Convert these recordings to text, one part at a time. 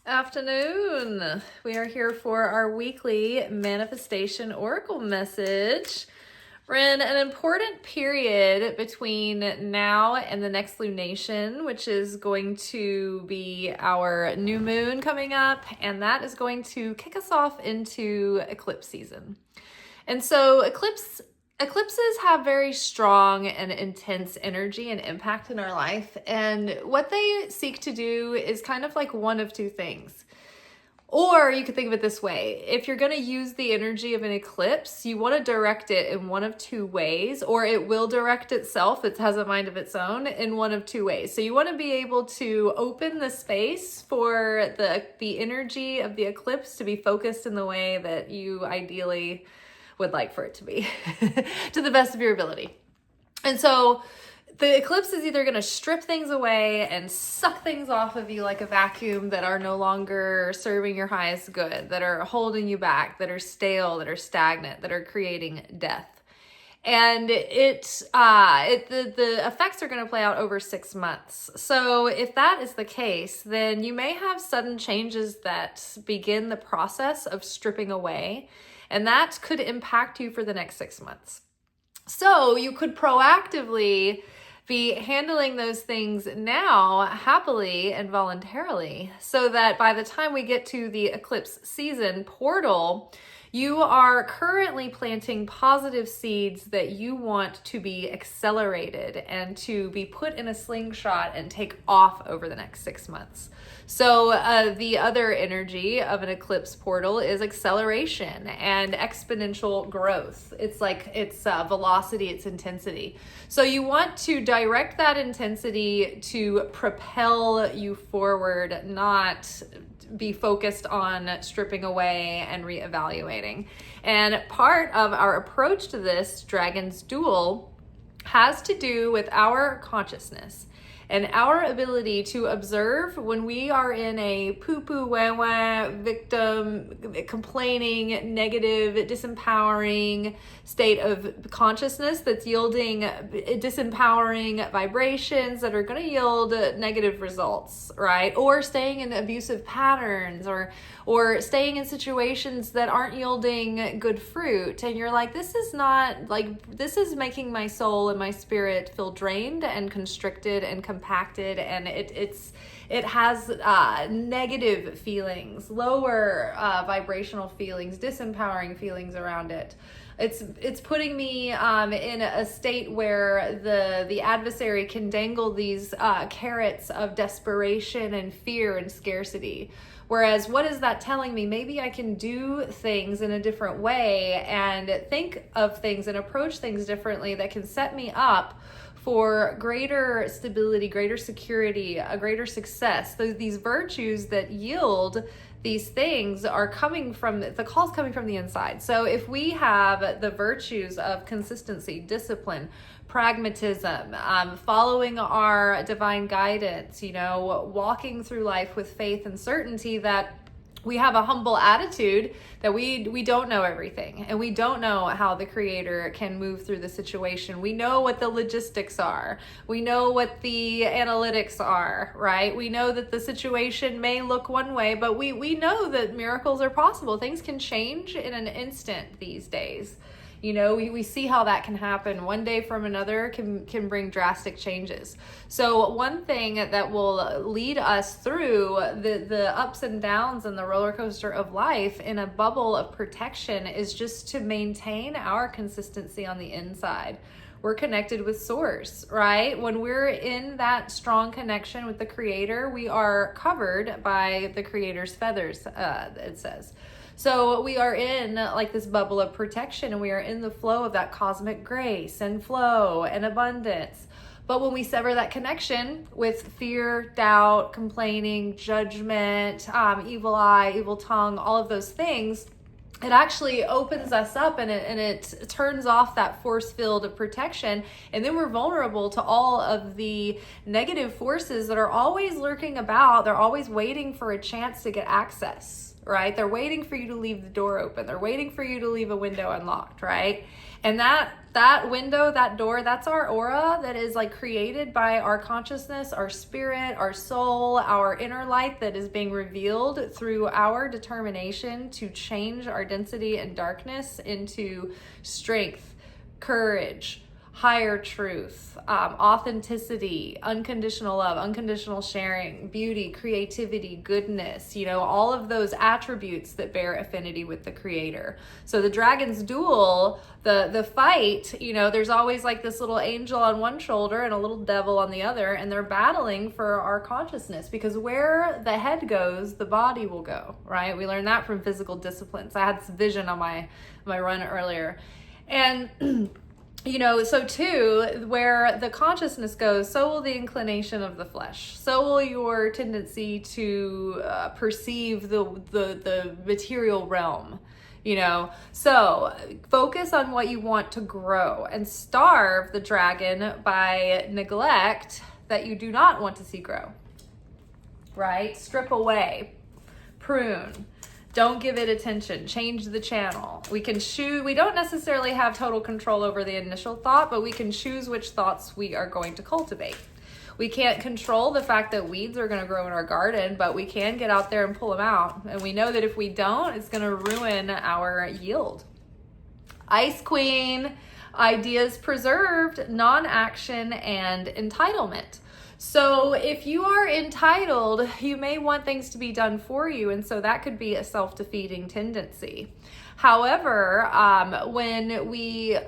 Afternoon. We are here for our weekly manifestation oracle message. We're in an important period between now and the next lunation, which is going to be our new moon coming up, and that is going to kick us off into eclipse season. And so eclipses have very strong and intense energy and impact in our life. And what they seek to do is kind of like one of two things. Or you could think of it this way. If you're going to use the energy of an eclipse, you want to direct it in one of two ways, or it will direct itself. It has a mind of its own in one of two ways. So you want to be able to open the space for the energy of the eclipse to be focused in the way that you ideally would like for it to be to the best of your ability. And so the eclipse is either going to strip things away and suck things off of you like a vacuum that are no longer serving your highest good, that are holding you back, that are stale, that are stagnant, that are creating death. And the effects are going to play out over 6 months. So if that is the case, then you may have sudden changes that begin the process of stripping away, and that could impact you for the next 6 months. So you could proactively be handling those things now happily and voluntarily, so that by the time we get to the eclipse season portal, you are currently planting positive seeds that you want to be accelerated and to be put in a slingshot and take off over the next 6 months. So the other energy of an eclipse portal is acceleration and exponential growth. It's velocity, it's intensity. So you want to direct that intensity to propel you forward, not be focused on stripping away and reevaluating. And part of our approach to this Dragon's Duel has to do with our consciousness and our ability to observe when we are in a poo-poo, wah-wah, victim, complaining, negative, disempowering state of consciousness that's yielding disempowering vibrations that are going to yield negative results, right? Or staying in abusive patterns, or staying in situations that aren't yielding good fruit. And you're like, this is making my soul and my spirit feel drained and constricted and compacted, and it has negative feelings, lower vibrational feelings, disempowering feelings around it. It's putting me in a state where the adversary can dangle these carrots of desperation and fear and scarcity. Whereas, what is that telling me? Maybe I can do things in a different way and think of things and approach things differently that can set me up for greater stability, greater security, a greater success. These virtues that yield these things are coming from, the call's coming from the inside. So if we have the virtues of consistency, discipline, pragmatism, following our divine guidance, walking through life with faith and certainty that we have a humble attitude that we don't know everything, and we don't know how the Creator can move through the situation. We know what the logistics are. We know what the analytics are, right? We know that the situation may look one way, but we know that miracles are possible. Things can change in an instant these days. We see how that can happen. One day from another can bring drastic changes. So one thing that will lead us through the ups and downs and the roller coaster of life in a bubble of protection is just to maintain our consistency on the inside. We're connected with Source, right? When we're in that strong connection with the Creator, we are covered by the Creator's feathers, it says. So we are in like this bubble of protection, and we are in the flow of that cosmic grace and flow and abundance. But when we sever that connection with fear, doubt, complaining, judgment, evil eye, evil tongue, all of those things, it actually opens us up, and it turns off that force field of protection, and then we're vulnerable to all of the negative forces that are always lurking about. They're always waiting for a chance to get access, right? They're waiting for you to leave the door open. They're waiting for you to leave a window unlocked, right? And that window, that door, that's our aura that is like created by our consciousness, our spirit, our soul, our inner light that is being revealed through our determination to change our density and darkness into strength, courage, higher truth, authenticity, unconditional love, unconditional sharing, beauty, creativity, goodness, all of those attributes that bear affinity with the creator. So the dragon's duel, the fight, there's always like this little angel on one shoulder and a little devil on the other, and they're battling for our consciousness, because where the head goes, the body will go, right? We learned that from physical disciplines. I had this vision on my run earlier. And so too, where the consciousness goes, so will the inclination of the flesh. So will your tendency to perceive the material realm, So focus on what you want to grow and starve the dragon by neglect that you do not want to see grow, right? Strip away, prune. Don't give it attention. Change the channel. We can choose. We don't necessarily have total control over the initial thought, but we can choose which thoughts we are going to cultivate. We can't control the fact that weeds are going to grow in our garden, but we can get out there and pull them out. And we know that if we don't, it's going to ruin our yield. Ice Queen, ideas preserved, non-action, and entitlement. So if you are entitled, you may want things to be done for you, and so that could be a self-defeating tendency. However, when we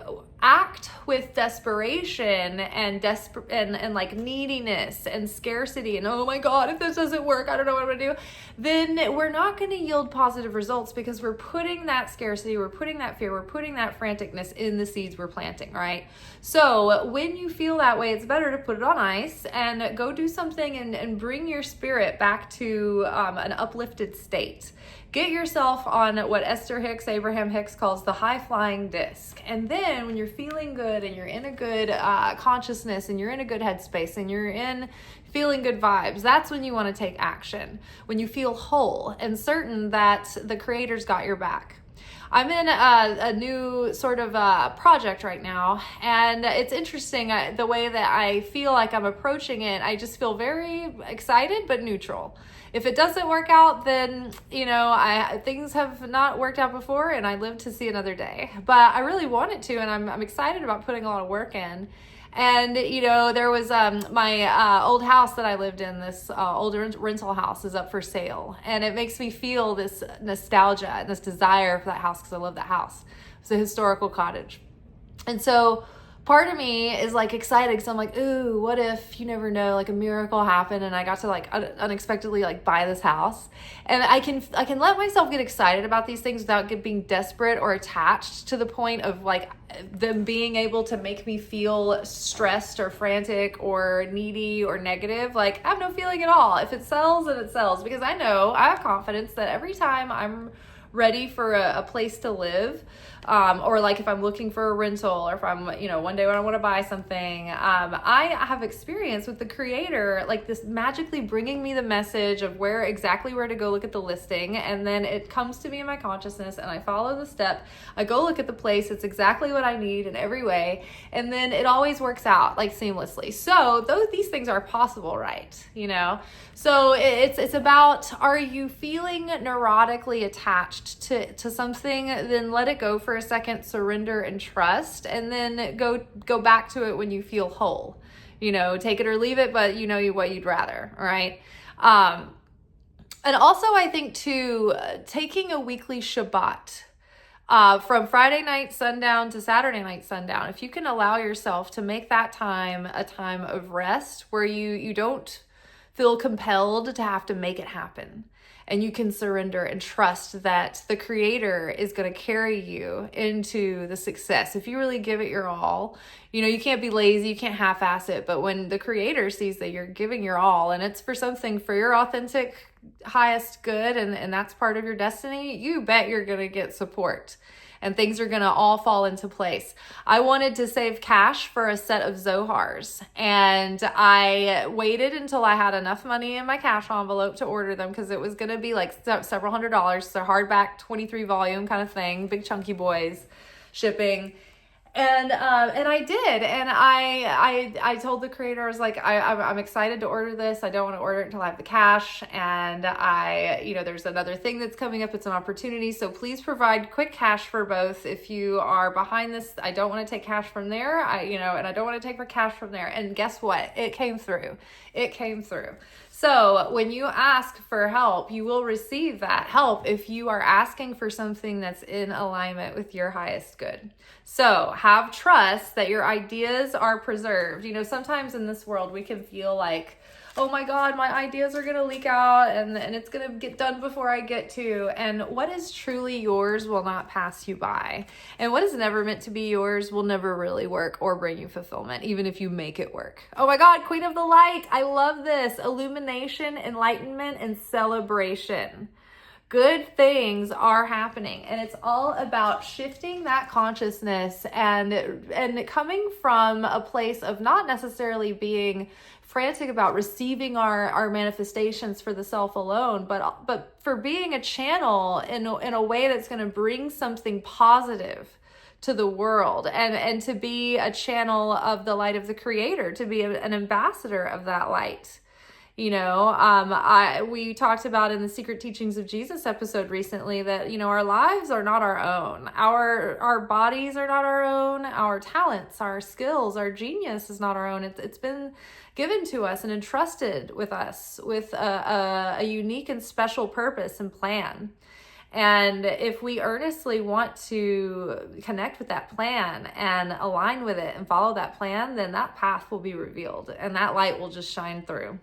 act with desperation and like neediness and scarcity and, oh my God, if this doesn't work, I don't know what I'm gonna do, then we're not gonna yield positive results, because we're putting that scarcity, we're putting that fear, we're putting that franticness in the seeds we're planting, right? So when you feel that way, it's better to put it on ice and go do something and bring your spirit back to an uplifted state. Get yourself on what Esther Hicks, Abraham Hicks calls the high-flying disc. And then when you're feeling good and you're in a good consciousness and you're in a good headspace and you're in feeling good vibes, that's when you want to take action. When you feel whole and certain that the Creator's got your back. I'm in a new sort of project right now, and it's interesting the way that I feel like I'm approaching it. I just feel very excited but neutral. If it doesn't work out, then things have not worked out before, and I live to see another day. But I really want it to, and I'm excited about putting a lot of work in. And, there was my old house that I lived in, this old rental house is up for sale. And it makes me feel this nostalgia and this desire for that house, because I love that house. It's a historical cottage. And so part of me is like excited, because I'm like, ooh, what if, you never know, like a miracle happened and I got to like unexpectedly like buy this house. And I can let myself get excited about these things without being desperate or attached to the point of like them being able to make me feel stressed or frantic or needy or negative. Like, I have no feeling at all. If it sells, then it sells, because I have confidence that every time I'm ready for a place to live, or like if I'm looking for a rental, or if I'm, one day when I want to buy something, I have experience with the Creator, like this magically bringing me the message of exactly where to go look at the listing. And then it comes to me in my consciousness and I follow the step. I go look at the place. It's exactly what I need in every way. And then it always works out like seamlessly. So these things are possible, right? So it's about, are you feeling neurotically attached to something? Then let it go for a second, surrender and trust, and then go back to it when you feel whole. Take it or leave it, but what you'd rather, all right? And also I think too, taking a weekly Shabbat, from Friday night sundown to Saturday night sundown, if you can allow yourself to make that time a time of rest where you don't feel compelled to have to make it happen, and you can surrender and trust that the Creator is going to carry you into the success. If you really give it your all, you can't be lazy, you can't half-ass it, but when the Creator sees that you're giving your all and it's for something for your authentic highest good, and that's part of your destiny, you bet you're going to get support. And things are going to all fall into place. I wanted to save cash for a set of Zohars, and I waited until I had enough money in my cash envelope to order them, because it was going to be like several $100s. They're hardback, 23 volume kind of thing, big chunky boys, shipping. And I did, and I told the creator, I was like, I'm excited to order this. I don't want to order it until I have the cash, and there's another thing that's coming up. It's an opportunity, so please provide quick cash for both. If you are behind this, I don't want to take cash from there. And I don't want to take for cash from there. And guess what? It came through. It came through. So when you ask for help, you will receive that help if you are asking for something that's in alignment with your highest good. So have trust that your ideas are preserved. Sometimes in this world we can feel like, oh my God, my ideas are going to leak out and it's going to get done before I get to. And what is truly yours will not pass you by. And what is never meant to be yours will never really work or bring you fulfillment, even if you make it work. Oh my God, Queen of the Light. I love this. Illumination, enlightenment, and celebration. Good things are happening, and it's all about shifting that consciousness and coming from a place of not necessarily being frantic about receiving our manifestations for the self alone, but for being a channel in a way that's going to bring something positive to the world, and to be a channel of the light of the Creator, to be an ambassador of that light. We talked about in the Secret Teachings of Jesus episode recently that, our lives are not our own. Our bodies are not our own. Our talents, our skills, our genius is not our own. It's been given to us and entrusted with us with a unique and special purpose and plan. And if we earnestly want to connect with that plan and align with it and follow that plan, then that path will be revealed and that light will just shine through.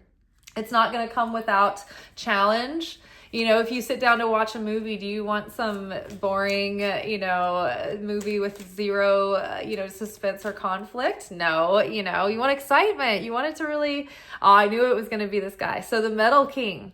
It's not going to come without challenge. If you sit down to watch a movie, do you want some boring, movie with zero, suspense or conflict? No, you want excitement. You want it to really, I knew it was going to be this guy. So the Metal King,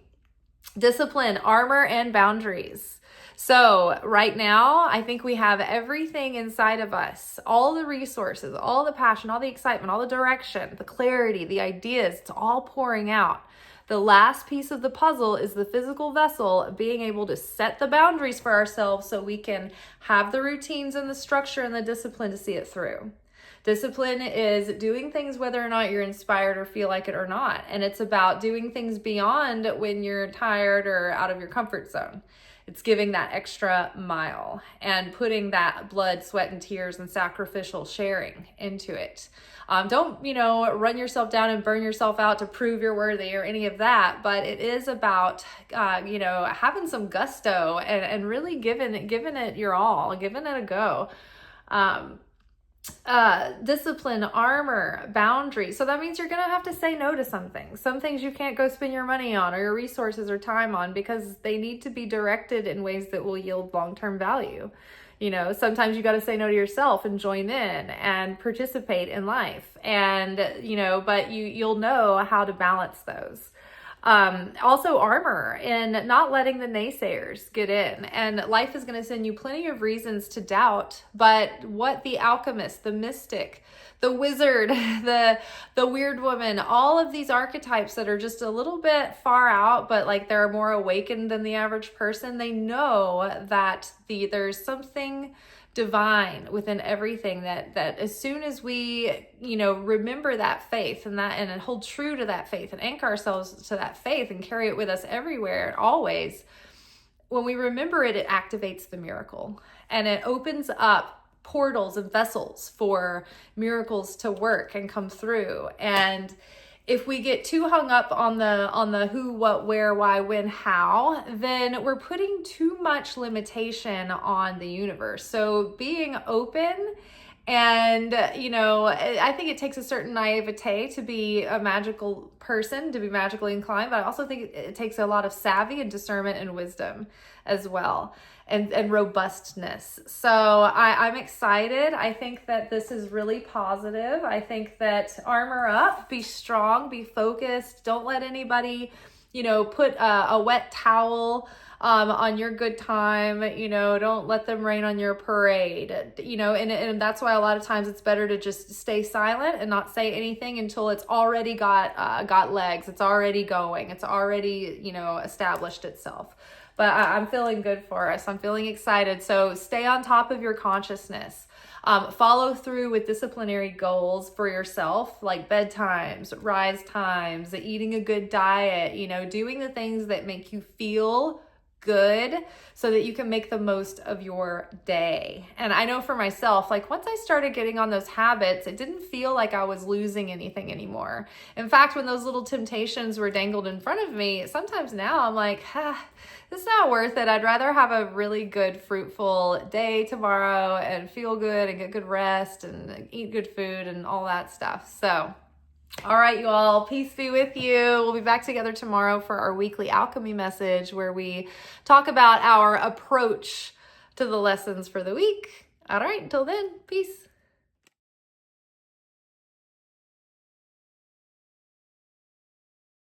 discipline, armor, and boundaries. So right now, I think we have everything inside of us, all the resources, all the passion, all the excitement, all the direction, the clarity, the ideas, it's all pouring out. The last piece of the puzzle is the physical vessel, being able to set the boundaries for ourselves so we can have the routines and the structure and the discipline to see it through. Discipline is doing things whether or not you're inspired or feel like it or not. And it's about doing things beyond when you're tired or out of your comfort zone. It's giving that extra mile and putting that blood, sweat, and tears and sacrificial sharing into it. Don't, run yourself down and burn yourself out to prove you're worthy or any of that. But it is about, having some gusto and really giving it your all, giving it a go. Discipline, armor, boundary. So that means you're going to have to say no to some things. Some things you can't go spend your money on or your resources or time on because they need to be directed in ways that will yield long-term value. Sometimes you got to say no to yourself and join in and participate in life. And, but you'll know how to balance those. Also armor and not letting the naysayers get in. And life is going to send you plenty of reasons to doubt, but what the alchemist, the mystic, the wizard, the weird woman, all of these archetypes that are just a little bit far out, but like they're more awakened than the average person, they know that there's something divine within everything that as soon as we remember that faith and hold true to that faith and anchor ourselves to that faith and carry it with us everywhere always, when we remember it activates the miracle and it opens up portals and vessels for miracles to work and come through. And if we get too hung up on the who, what, where, why, when, how, then we're putting too much limitation on the universe. So being open and, I think it takes a certain naivete to be a magical person, to be magically inclined, but I also think it takes a lot of savvy and discernment and wisdom as well. And robustness. So I'm excited. I think that this is really positive. I think that armor up, be strong, be focused. Don't let anybody, put a wet towel on your good time. Don't let them rain on your parade. And that's why a lot of times it's better to just stay silent and not say anything until it's already got legs. It's already going. It's already, established itself. but I'm feeling good for us. I'm feeling excited. So stay on top of your consciousness. Follow through with disciplinary goals for yourself, like bedtimes, rise times, eating a good diet, doing the things that make you feel good so that you can make the most of your day. And I know for myself, like once I started getting on those habits, it didn't feel like I was losing anything anymore. In fact, when those little temptations were dangled in front of me, sometimes now I'm like, it's not worth it. I'd rather have a really good, fruitful day tomorrow and feel good and get good rest and eat good food and all that stuff. So all right, you all, peace be with you. We'll be back together tomorrow for our weekly alchemy message where we talk about our approach to the lessons for the week. All right, until then, peace.